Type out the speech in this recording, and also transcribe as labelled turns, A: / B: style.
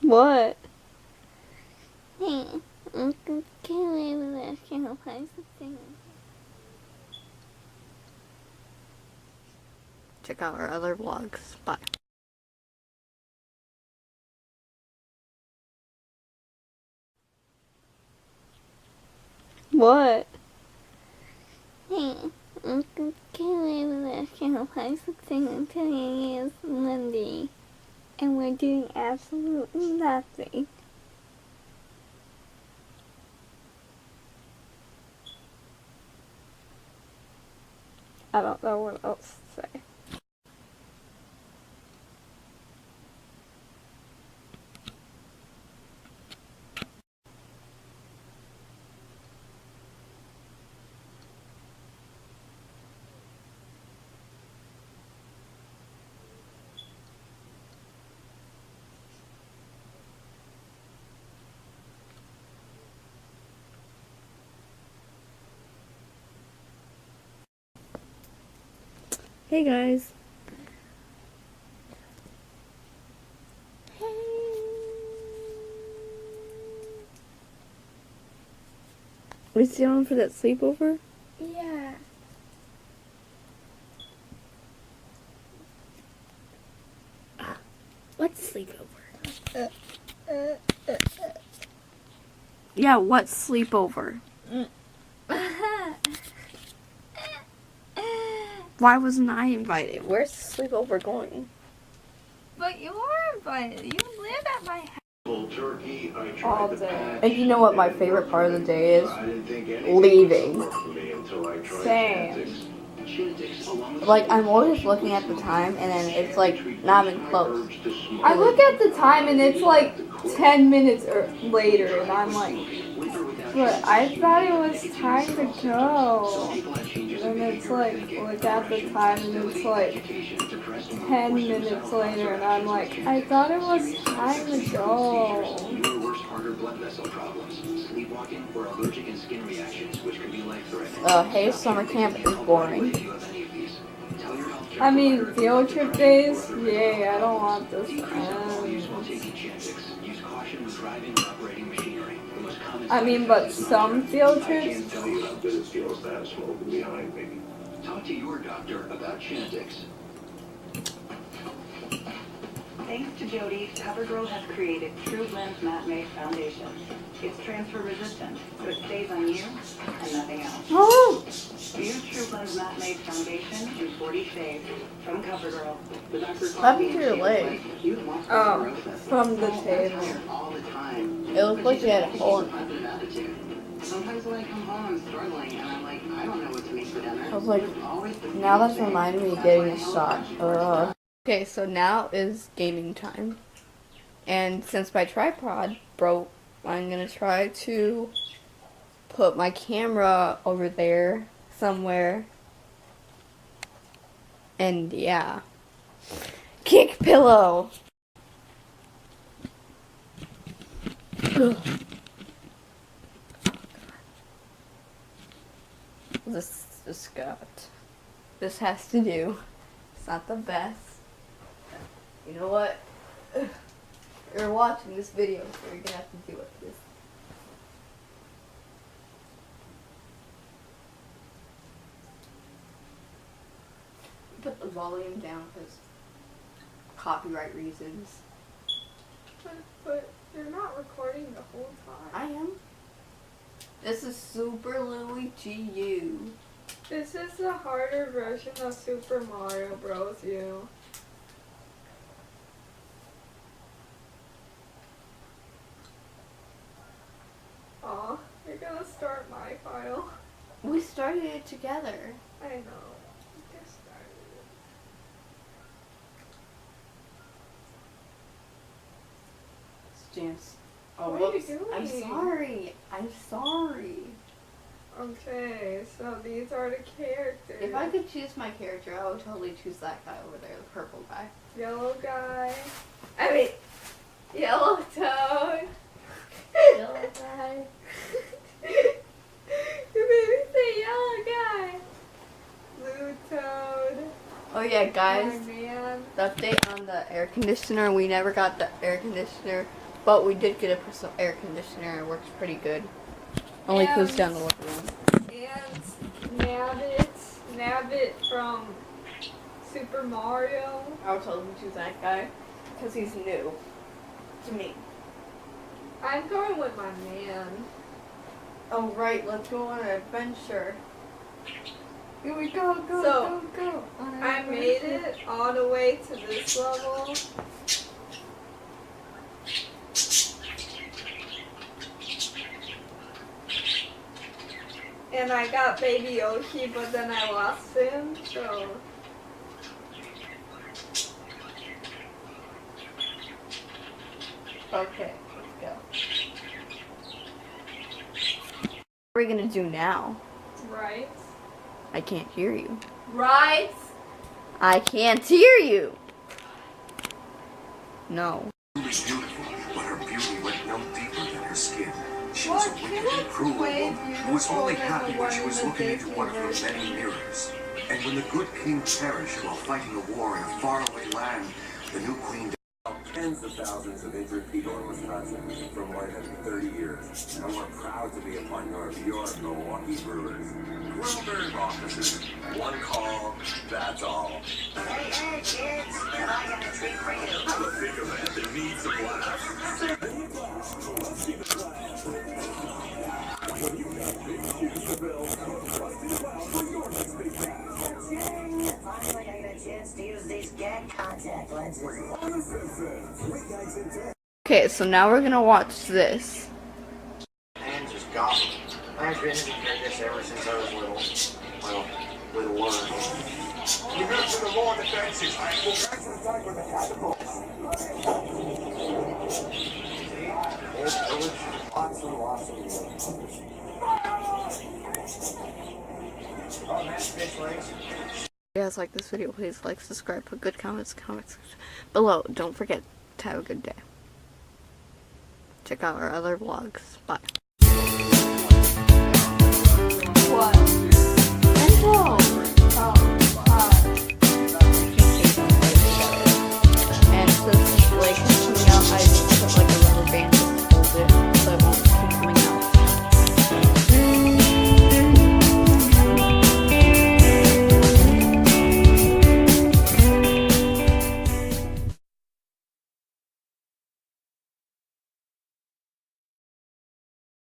A: What?
B: Hey, Coolrainbowdashgrl play something.
A: Check out our other vlogs. Bye. What?
B: Hey, Coolrainbowdashgrl play something until it is Monday. And we're doing absolutely nothing.
A: I don't know what else to say. Hey guys. We still on for that sleepover?
B: Yeah.
A: What's sleepover? Yeah, what's sleepover? Why wasn't I invited? Where's the sleepover going?
B: But you are invited. You live at my house.
A: All day. And you know what my favorite part of the day is? Leaving. Same. Like, I'm always looking at the time and then it's like not even close. I look at the time and it's like 10 minutes later and I'm like, but I thought it was time to go. And it's like, look at the time and it's like 10 minutes later and I'm like, I thought it was time to go. Hey, summer camp is boring. I mean, field trip days? Yay, I don't want this to end. I mean, but some field trips?
C: Talk to your doctor about Genetics. Thanks to Jody, CoverGirl has created True Blend's Matte Made Foundation. It's transfer resistant, so it stays on you and nothing else.
A: Oh!
C: Use True Blend's Matte Made Foundation in 40 shades from CoverGirl. The doctor
A: What happened to your leg? Oh, from the table.
C: all the time.
A: It looked like you had a hole in it.
C: Sometimes when I come home, I'm struggling, and I'm like, I don't know what to make for dinner.
A: I was like, now that's reminding me of getting a shot. Okay, so now is gaming time. And since my tripod broke, I'm gonna try to put my camera over there somewhere. And yeah. Kick pillow! Ugh. This just got. This has to do. It's not the best. You know what? You're watching this video, so you're gonna have to deal with this. Put the volume down because copyright reasons.
D: But you're not recording the whole time.
A: I am. This is Super Louie GU.
D: This is the harder version of Super Mario Bros. U. Aw, you're gonna start my file.
A: We started it together.
D: I know. You just started
A: Stance. Oh,
D: What are you
A: whoops.
D: doing?
A: I'm sorry. I'm sorry.
D: it. Okay, so these are the characters.
A: If I could choose my character, I would totally choose that guy over there, the purple guy.
D: Yellow guy. I mean, yellow toad.
A: Yellow guy.
D: You made me say yellow guy. Blue toad.
A: Oh yeah, guys.
D: My man.
A: The update on the air conditioner. We never got the air conditioner But we did get it for some air conditioner. It works pretty good. Only cools down the living room.
D: And Nabbit from Super Mario.
A: I would tell him to choose that guy because he's new to me.
D: I'm going with my man.
A: Oh right, let's go on an adventure. Here we go, go,
D: So,
A: go, go. On an
D: I made
A: adventure.
D: it all the way to this level. And I got Baby Yoshi, but then I lost him, so...
A: Okay, let's go. What are we gonna do now?
D: Right?
A: I can't hear you.
D: Right?
A: I can't hear you. No.
E: She was beautiful, but her beauty went no deeper than her skin. She was a wicked and cruel woman who was only happy when she was looking into one of her many mirrors. And when the good king perished while fighting a war in a faraway land, the new queen died.
F: Tens of thousands of injured people in Wisconsin for more than 30 years. And we're proud to be a partner of your Milwaukee Brewers. Grillberg offices, one call, that's all.
C: Hey, kids, and I got a treat for you.
F: Have a big event that needs a blast.
C: Finally, I got a chance to use these gag contact lenses.
A: Okay, so now we're gonna watch this.
G: And just goblin. I've been doing this ever since I was little. Well, little one.
F: We got to the law defenses. I will back to the side with the catapults.
G: There's village, lots and lots of Oh, that's fish legs.
A: If you guys like this video, please like, subscribe, put good comments below. Don't forget to have a good day. Check out our other vlogs. Bye.